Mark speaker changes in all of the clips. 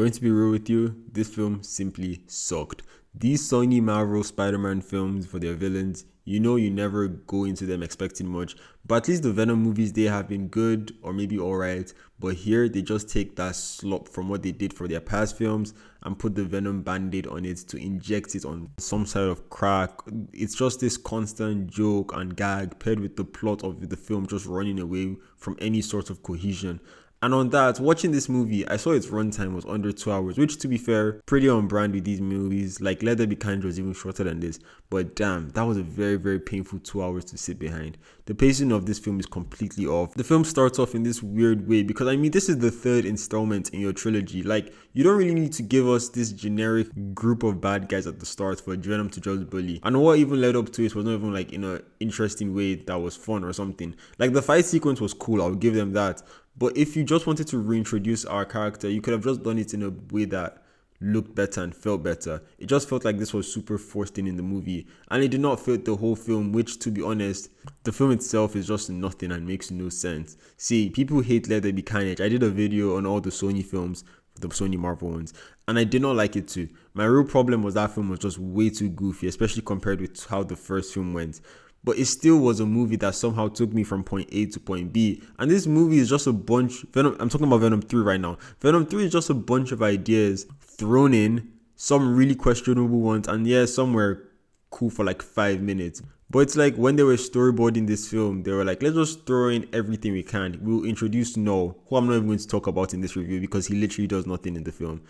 Speaker 1: going to be real with you, this film simply sucked. These Sony Marvel Spider-Man films for their villains, you never go into them expecting much, but at least the Venom movies, they have been good or maybe alright, but here they just take that slop from what they did for their past films and put the Venom band-aid on it to inject it on some side of crack. It's just this constant joke and gag paired with the plot of the film just running away from any sort of cohesion. And on that, watching this movie, I saw its runtime was under 2 hours, which to be fair, pretty on brand with these movies. Like Let There Be Kind was even shorter than this. But damn, that was a very, very painful 2 hours to sit behind. The pacing of this film is completely off. The film starts off in this weird way because this is the third installment in your trilogy. Like, you don't really need to give us this generic group of bad guys at the start for Venom to just bully. And what even led up to it was not even like in an interesting way that was fun or something. Like the fight sequence was cool, I'll give them that. But if you just wanted to reintroduce our character, you could have just done it in a way that looked better and felt better. It just felt like this was super forced in the movie, and it did not fit the whole film, which, to be honest, the film itself is just nothing and makes no sense. See, people hate Let There Be Carnage. I did a video on all the Sony films, the Sony Marvel ones, and I did not like it too. My real problem was that film was just way too goofy, especially compared with how the first film went. But it still was a movie that somehow took me from point A to point B. And this movie is just a bunch, I'm talking about Venom 3 right now. Venom 3 is just a bunch of ideas thrown in, some really questionable ones, and yeah, some were cool for like 5 minutes. But it's like when they were storyboarding this film, they were like, let's just throw in everything we can. We'll introduce Null, who I'm not even going to talk about in this review because he literally does nothing in the film.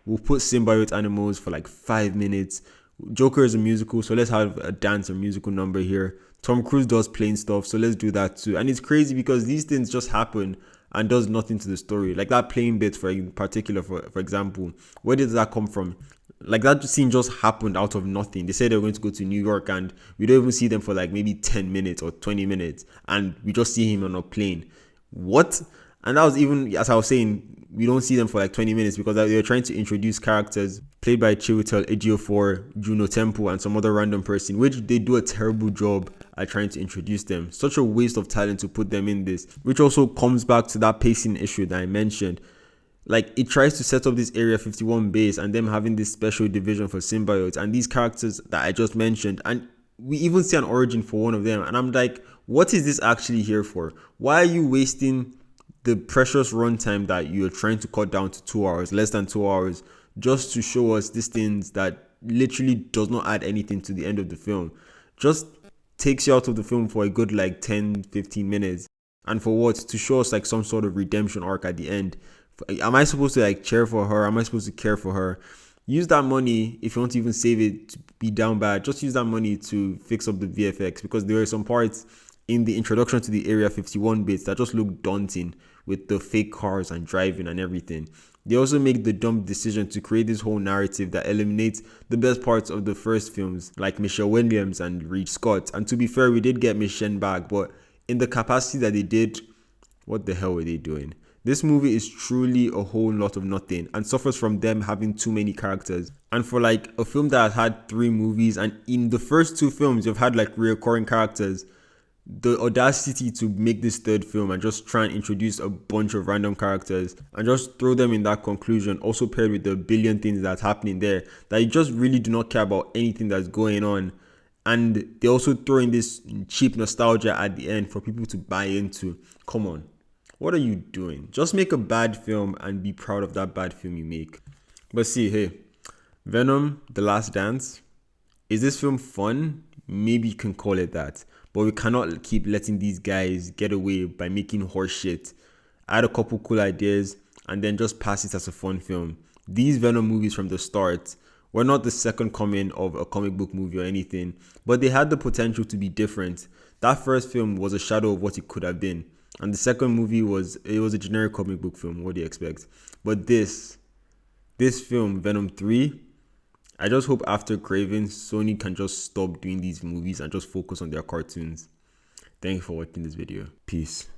Speaker 1: We'll put symbiote animals for like 5 minutes. Joker is a musical, so let's have a dance or musical number here. Tom Cruise does plain stuff, so let's do that too. And it's crazy because these things just happen and does nothing to the story. Like that plane bit, for example, where did that come from? Like that scene just happened out of nothing. They said they were going to go to New York and we don't even see them for like maybe 10 minutes or 20 minutes and we just see him on a plane. What? And that was even, as I was saying, we don't see them for like 20 minutes because they were trying to introduce characters played by Chiwetel Ejiofor, Juno Temple, and some other random person, which they do a terrible job at trying to introduce them. Such a waste of talent to put them in this, which also comes back to that pacing issue that I mentioned. Like, it tries to set up this Area 51 base and them having this special division for symbiotes and these characters that I just mentioned. And we even see an origin for one of them. And I'm like, what is this actually here for? Why are you wasting the precious runtime that you're trying to cut down to 2 hours, less than 2 hours, just to show us these things that literally does not add anything to the end of the film? Just takes you out of the film for a good like 10-15 minutes. And for what? To show us like some sort of redemption arc at the end. Am I supposed to like cheer for her? Am I supposed to care for her? Use that money, if you want to even save it to be down bad, just use that money to fix up the VFX, because there are some parts in the introduction to the Area 51 bits that just look daunting with the fake cars and driving and everything. They also make the dumb decision to create this whole narrative that eliminates the best parts of the first films, like Michelle Williams and Reed Scott. And to be fair, we did get Michelle back, but in the capacity that they did, what the hell were they doing? This movie is truly a whole lot of nothing and suffers from them having too many characters. And for like a film that has had 3 movies, and in the first 2 films you've had like recurring characters, the audacity to make this third film and just try and introduce a bunch of random characters and just throw them in that conclusion, also paired with the billion things that's happening there, that you just really do not care about anything that's going on. And they also throw in this cheap nostalgia at the end for people to buy into. Come on. What are you doing? Just make a bad film and be proud of that bad film you make. But see, hey, Venom The Last Dance. Is this film fun? Maybe you can call it that. But we cannot keep letting these guys get away by making horse shit. Add a couple cool ideas and then just pass it as a fun film. These Venom movies from the start were not the second coming of a comic book movie or anything, but they had the potential to be different. That first film was a shadow of what it could have been. And the second movie was a generic comic book film. What do you expect? But this film, Venom 3, I just hope after Craven, Sony can just stop doing these movies and just focus on their cartoons. Thank you for watching this video. Peace.